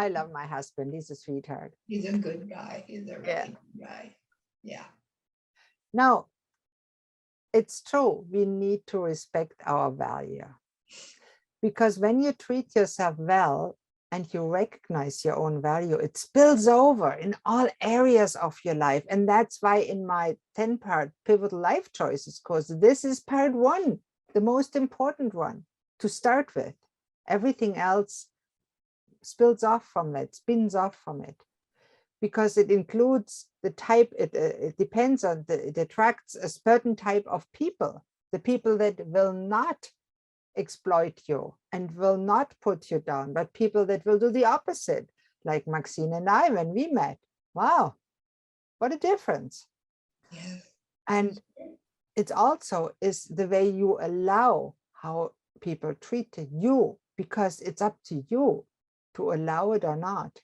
I love my husband. He's a sweetheart. He's a good guy. He's a Yeah. really good guy. Yeah. Now, it's true. We need to respect our value. Because when you treat yourself well and you recognize your own value, it spills over in all areas of your life. And that's why in my 10-part pivotal life choices course, this is part 1, the most important one to start with. Everything else spills off from it, spins off from it, because it includes the type, it depends on, it attracts a certain type of people, the people that will not exploit you and will not put you down, but people that will do the opposite, like Maxine and I when we met. Wow, what a difference. Yes. And it also is the way you allow how people treat you, because it's up to you to allow it or not.